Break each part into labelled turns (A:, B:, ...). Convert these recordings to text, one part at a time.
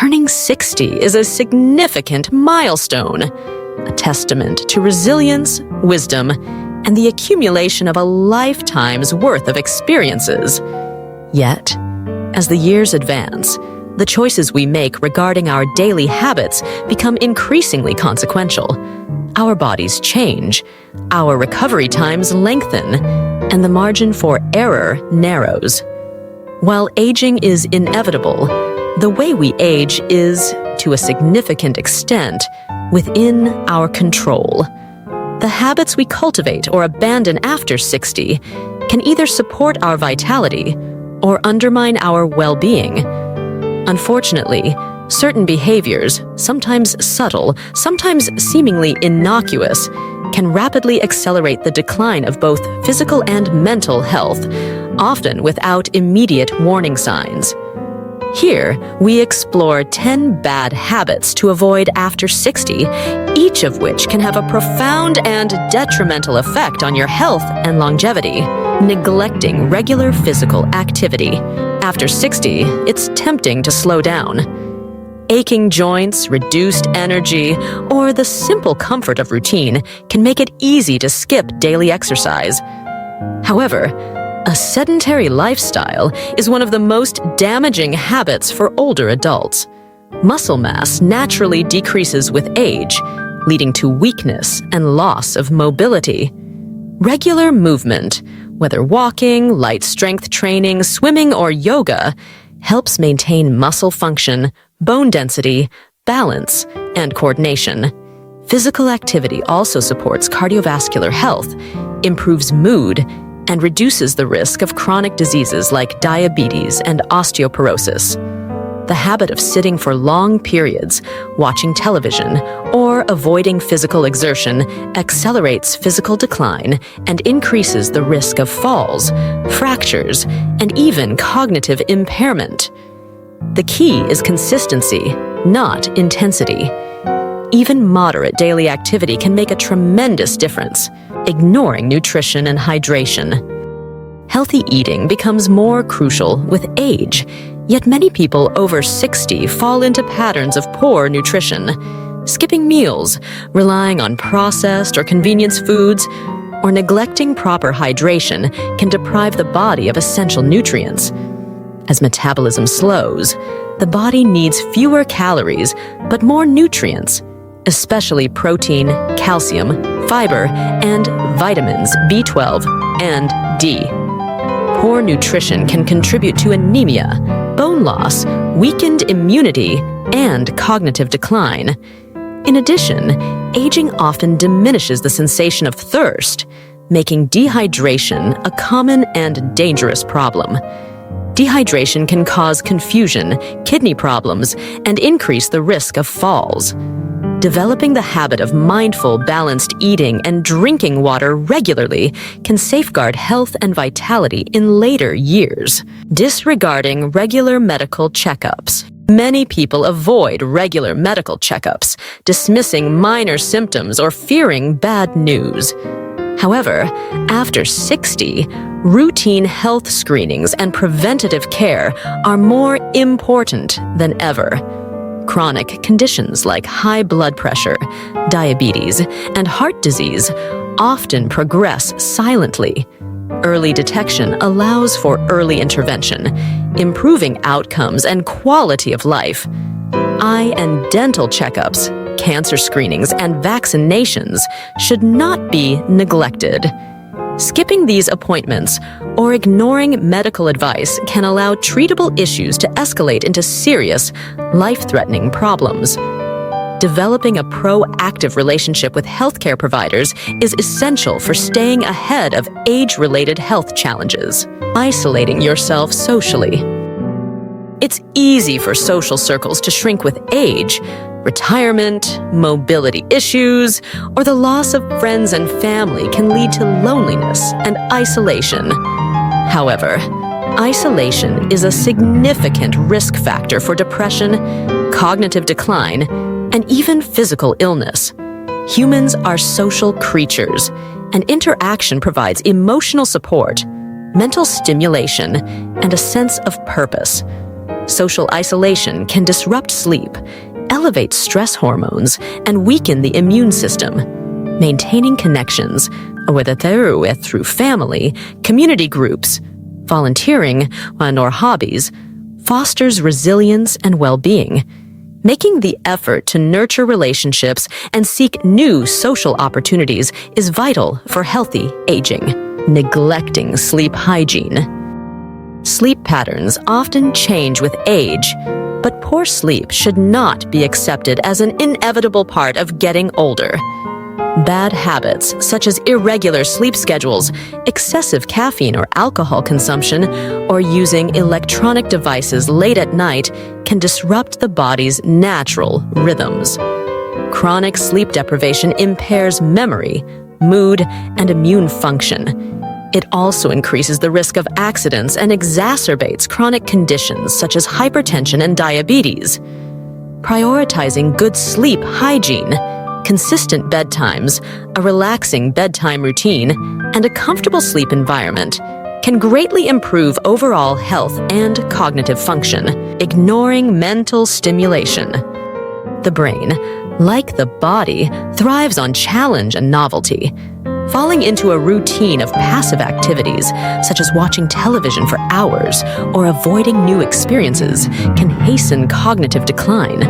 A: Turning 60 is a significant milestone, a testament to resilience, wisdom, and the accumulation of a lifetime's worth of experiences. Yet, as the years advance, the choices we make regarding our daily habits become increasingly consequential. Our bodies change, our recovery times lengthen, and the margin for error narrows. While aging is inevitable, the way we age is, to a significant extent, within our control. The habits we cultivate or abandon after 60 can either support our vitality or undermine our well-being. Unfortunately, certain behaviors, sometimes subtle, sometimes seemingly innocuous, can rapidly accelerate the decline of both physical and mental health, often without immediate warning signs. Here, we explore 10 bad habits to avoid after 60, each of which can have a profound and detrimental effect on your health and longevity. Neglecting regular physical activity. After 60, it's tempting to slow down. Aching joints, reduced energy, or the simple comfort of routine can make it easy to skip daily exercise. However, a sedentary lifestyle is one of the most damaging habits for older adults. Muscle mass naturally decreases with age, leading to weakness and loss of mobility. Regular movement, whether walking, light strength training, swimming, or yoga, helps maintain muscle function, bone density, balance, and coordination. Physical activity also supports cardiovascular health, improves mood, and reduces the risk of chronic diseases like diabetes and osteoporosis. The habit of sitting for long periods, watching television, or avoiding physical exertion accelerates physical decline and increases the risk of falls, fractures, and even cognitive impairment. The key is consistency, not intensity. Even moderate daily activity can make a tremendous difference, ignoring nutrition and hydration. Healthy eating becomes more crucial with age, yet many people over 60 fall into patterns of poor nutrition, skipping meals, relying on processed or convenience foods, or neglecting proper hydration can deprive the body of essential nutrients. As metabolism slows, the body needs fewer calories but more nutrients, especially protein, calcium, fiber, and vitamins B12 and D. Poor nutrition can contribute to anemia, bone loss, weakened immunity, and cognitive decline. In addition, aging often diminishes the sensation of thirst, making dehydration a common and dangerous problem. Dehydration can cause confusion, kidney problems, and increase the risk of falls. Developing the habit of mindful, balanced eating and drinking water regularly can safeguard health and vitality in later years. Disregarding regular medical checkups. Many people avoid regular medical checkups, dismissing minor symptoms or fearing bad news. However, after 60, routine health screenings and preventative care are more important than ever. Chronic conditions like high blood pressure, diabetes, and heart disease often progress silently. Early detection allows for early intervention, improving outcomes and quality of life. Eye and dental checkups, cancer screenings, and vaccinations should not be neglected. Skipping these appointments or ignoring medical advice can allow treatable issues to escalate into serious, life-threatening problems. Developing a proactive relationship with healthcare providers is essential for staying ahead of age-related health challenges. Isolating yourself socially. It's easy for social circles to shrink with age. Retirement, mobility issues, or the loss of friends and family can lead to loneliness and isolation. However, isolation is a significant risk factor for depression, cognitive decline, and even physical illness. Humans are social creatures, and interaction provides emotional support, mental stimulation, and a sense of purpose. Social isolation can disrupt sleep, elevate stress hormones, and weaken the immune system. Maintaining connections, whether through family, community groups, volunteering, or hobbies, fosters resilience and well-being. Making the effort to nurture relationships and seek new social opportunities is vital for healthy aging. Neglecting sleep hygiene. Sleep patterns often change with age, but poor sleep should not be accepted as an inevitable part of getting older. Bad habits, such as irregular sleep schedules, excessive caffeine or alcohol consumption, or using electronic devices late at night, can disrupt the body's natural rhythms. Chronic sleep deprivation impairs memory, mood, and immune function. It also increases the risk of accidents and exacerbates chronic conditions such as hypertension and diabetes. Prioritizing good sleep hygiene, consistent bedtimes, a relaxing bedtime routine, and a comfortable sleep environment can greatly improve overall health and cognitive function. Ignoring mental stimulation. The brain, like the body, thrives on challenge and novelty. Falling into a routine of passive activities, such as watching television for hours or avoiding new experiences, can hasten cognitive decline.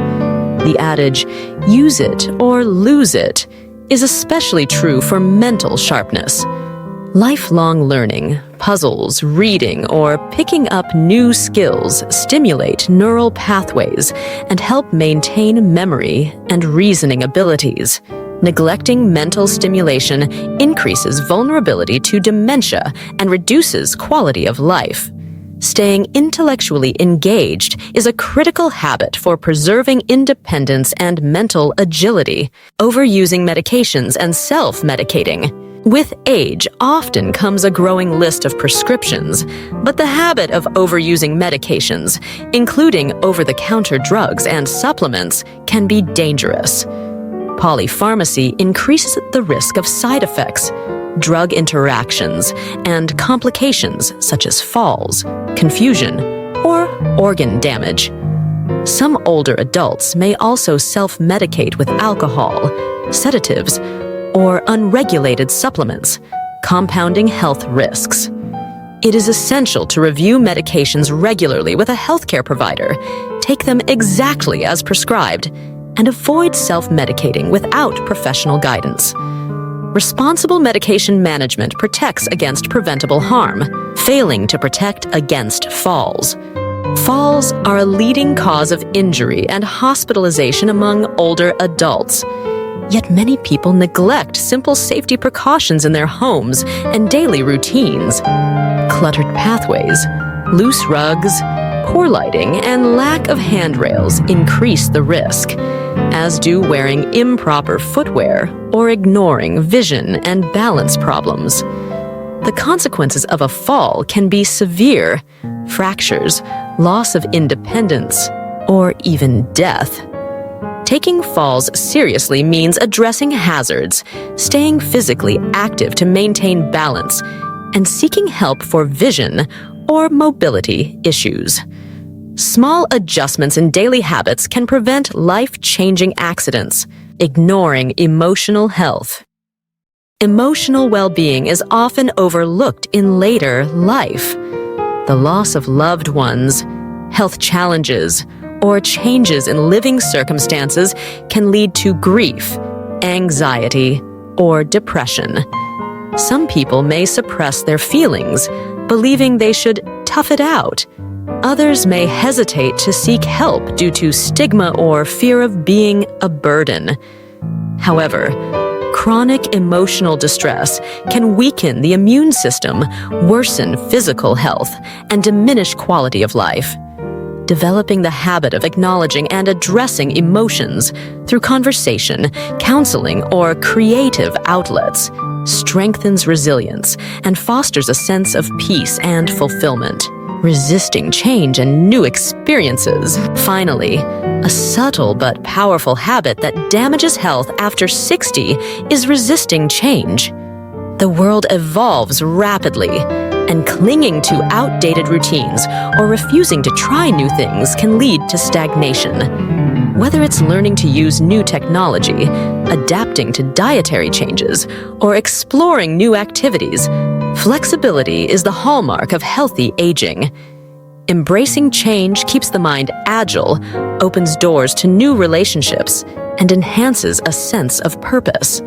A: The adage, "use it or lose it," is especially true for mental sharpness. Lifelong learning, puzzles, reading, or picking up new skills stimulate neural pathways and help maintain memory and reasoning abilities. Neglecting mental stimulation increases vulnerability to dementia and reduces quality of life. Staying intellectually engaged is a critical habit for preserving independence and mental agility. Overusing medications and self-medicating. With age often comes a growing list of prescriptions, but the habit of overusing medications, including over-the-counter drugs and supplements, can be dangerous. Polypharmacy increases the risk of side effects, drug interactions, and complications such as falls, confusion, or organ damage. Some older adults may also self-medicate with alcohol, sedatives, or unregulated supplements, compounding health risks. It is essential to review medications regularly with a healthcare provider, take them exactly as prescribed, and avoid self-medicating without professional guidance. Responsible medication management protects against preventable harm, failing to protect against falls. Falls are a leading cause of injury and hospitalization among older adults. Yet many people neglect simple safety precautions in their homes and daily routines. Cluttered pathways, loose rugs, poor lighting, and lack of handrails increase the risk, as do wearing improper footwear or ignoring vision and balance problems. The consequences of a fall can be severe: fractures, loss of independence, or even death. Taking falls seriously means addressing hazards, staying physically active to maintain balance, and seeking help for vision or mobility issues. Small adjustments in daily habits can prevent life-changing accidents. Ignoring emotional health. Emotional well-being is often overlooked in later life. The loss of loved ones, health challenges, or changes in living circumstances can lead to grief, anxiety, or depression. Some people may suppress their feelings, believing they should tough it out. Others may hesitate to seek help due to stigma or fear of being a burden. However, chronic emotional distress can weaken the immune system, worsen physical health, and diminish quality of life. Developing the habit of acknowledging and addressing emotions through conversation, counseling, or creative outlets strengthens resilience and fosters a sense of peace and fulfillment. Resisting change and new experiences. Finally, a subtle but powerful habit that damages health after 60 is resisting change. The world evolves rapidly. and clinging to outdated routines or refusing to try new things can lead to stagnation. Whether it's learning to use new technology, adapting to dietary changes, or exploring new activities, flexibility is the hallmark of healthy aging. Embracing change keeps the mind agile, opens doors to new relationships, and enhances a sense of purpose.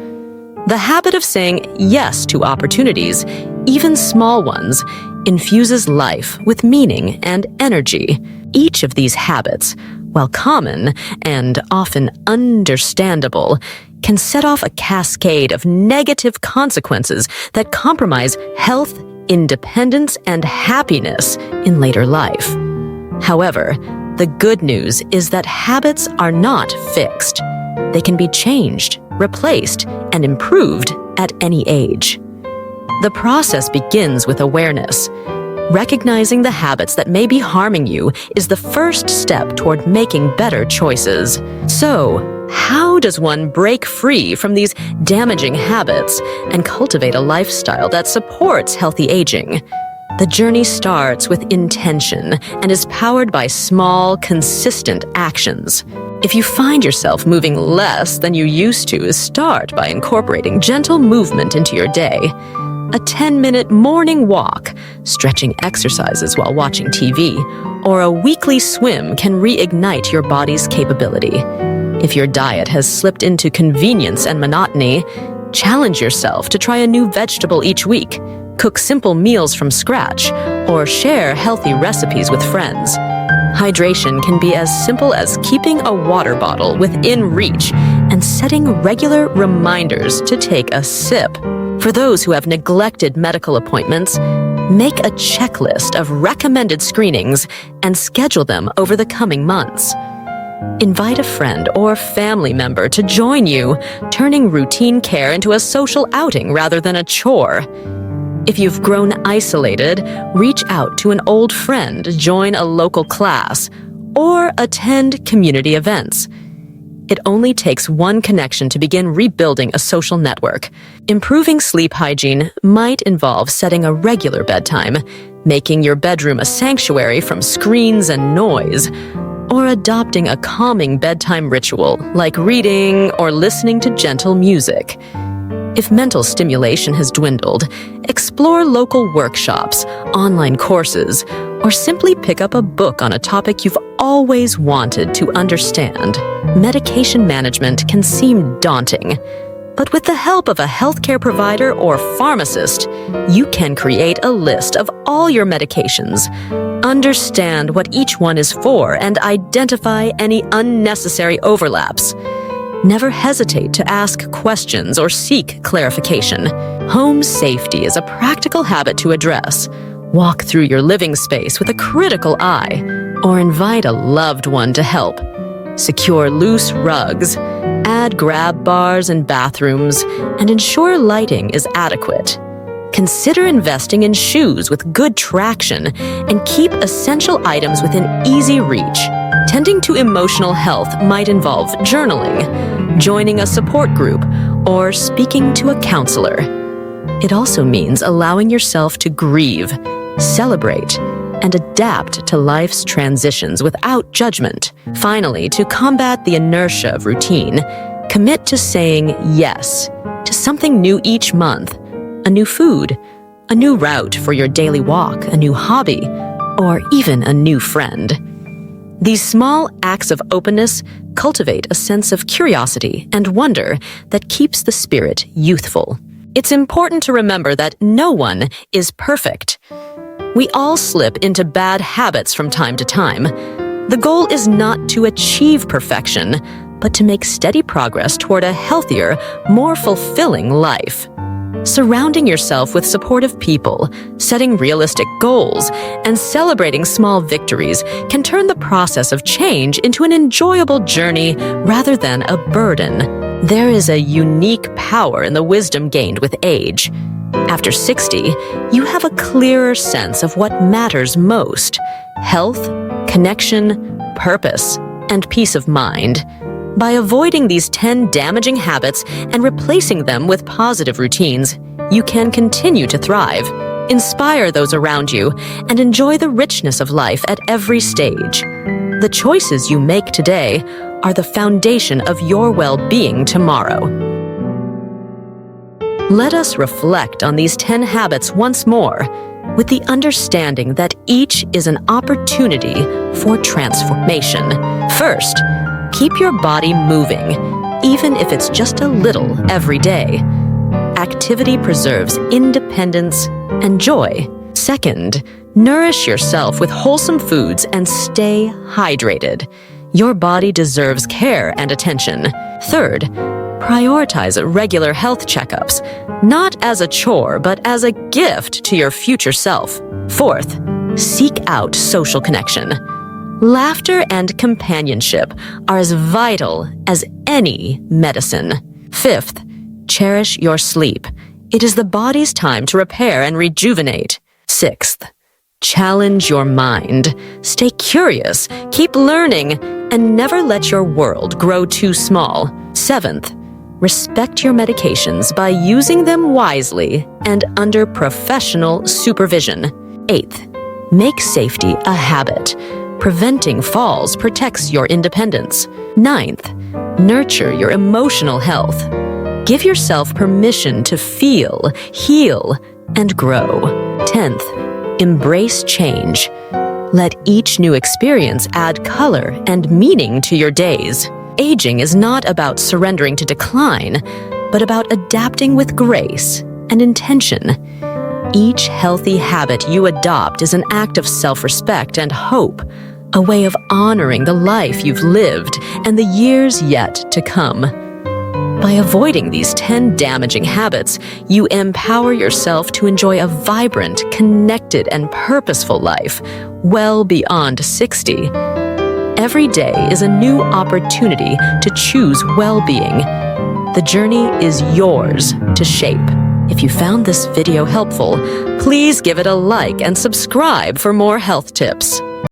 A: The habit of saying yes to opportunities, even small ones, infuses life with meaning and energy. Each of these habits, while common and often understandable, can set off a cascade of negative consequences that compromise health, independence, and happiness in later life. However, the good news is that habits are not fixed. They can be changed, replaced, and improved at any age. The process begins with awareness. Recognizing the habits that may be harming you is the first step toward making better choices. So, how does one break free from these damaging habits and cultivate a lifestyle that supports healthy aging? The journey starts with intention and is powered by small, consistent actions. If you find yourself moving less than you used to, start by incorporating gentle movement into your day. A 10-minute morning walk, stretching exercises while watching TV, or a weekly swim can reignite your body's capability. If your diet has slipped into convenience and monotony, challenge yourself to try a new vegetable each week, cook simple meals from scratch, or share healthy recipes with friends. Hydration can be as simple as keeping a water bottle within reach and setting regular reminders to take a sip. For those who have neglected medical appointments, make a checklist of recommended screenings and schedule them over the coming months. Invite a friend or family member to join you, turning routine care into a social outing rather than a chore. If you've grown isolated, reach out to an old friend, join a local class, or attend community events. It only takes one connection to begin rebuilding a social network. Improving sleep hygiene might involve setting a regular bedtime, making your bedroom a sanctuary from screens and noise, or adopting a calming bedtime ritual like reading or listening to gentle music. If mental stimulation has dwindled, explore local workshops, online courses, or simply pick up a book on a topic you've always wanted to understand. Medication management can seem daunting, but with the help of a healthcare provider or pharmacist, you can create a list of all your medications, understand what each one is for, and identify any unnecessary overlaps. Never hesitate to ask questions or seek clarification. Home safety is a practical habit to address. Walk through your living space with a critical eye, or invite a loved one to help. Secure loose rugs, add grab bars in bathrooms, and ensure lighting is adequate. Consider investing in shoes with good traction and keep essential items within easy reach. Tending to emotional health might involve journaling, joining a support group, or speaking to a counselor. It also means allowing yourself to grieve, celebrate, and adapt to life's transitions without judgment. Finally, to combat the inertia of routine, commit to saying yes to something new each month, a new food, a new route for your daily walk, a new hobby, or even a new friend. These small acts of openness cultivate a sense of curiosity and wonder that keeps the spirit youthful. It's important to remember that no one is perfect. We all slip into bad habits from time to time. The goal is not to achieve perfection, but to make steady progress toward a healthier, more fulfilling life. Surrounding yourself with supportive people, setting realistic goals, and celebrating small victories can turn the process of change into an enjoyable journey rather than a burden. There is a unique power in the wisdom gained with age. After 60, you have a clearer sense of what matters most: health, connection, purpose, and peace of mind. By avoiding these 10 damaging habits and replacing them with positive routines, you can continue to thrive, inspire those around you, and enjoy the richness of life at every stage. The choices you make today are the foundation of your well-being tomorrow. Let us reflect on these 10 habits once more, with the understanding that each is an opportunity for transformation. First, keep your body moving, even if it's just a little every day. Activity preserves independence and joy. Second, nourish yourself with wholesome foods and stay hydrated. Your body deserves care and attention. Third, prioritize regular health checkups, not as a chore, but as a gift to your future self. Fourth, seek out social connection. Laughter and companionship are as vital as any medicine. Fifth, cherish your sleep. It is the body's time to repair and rejuvenate. Sixth, challenge your mind. Stay curious, keep learning, and never let your world grow too small. Seventh, respect your medications by using them wisely and under professional supervision. Eighth, make safety a habit. Preventing falls protects your independence. Ninth, nurture your emotional health. Give yourself permission to feel, heal, and grow. 10th, embrace change. Let each new experience add color and meaning to your days. Aging is not about surrendering to decline, but about adapting with grace and intention. Each healthy habit you adopt is an act of self-respect and hope, a way of honoring the life you've lived and the years yet to come. By avoiding these 10 damaging habits, you empower yourself to enjoy a vibrant, connected, and purposeful life well beyond 60. Every day is a new opportunity to choose well-being. The journey is yours to shape. If you found this video helpful, please give it a like and subscribe for more health tips.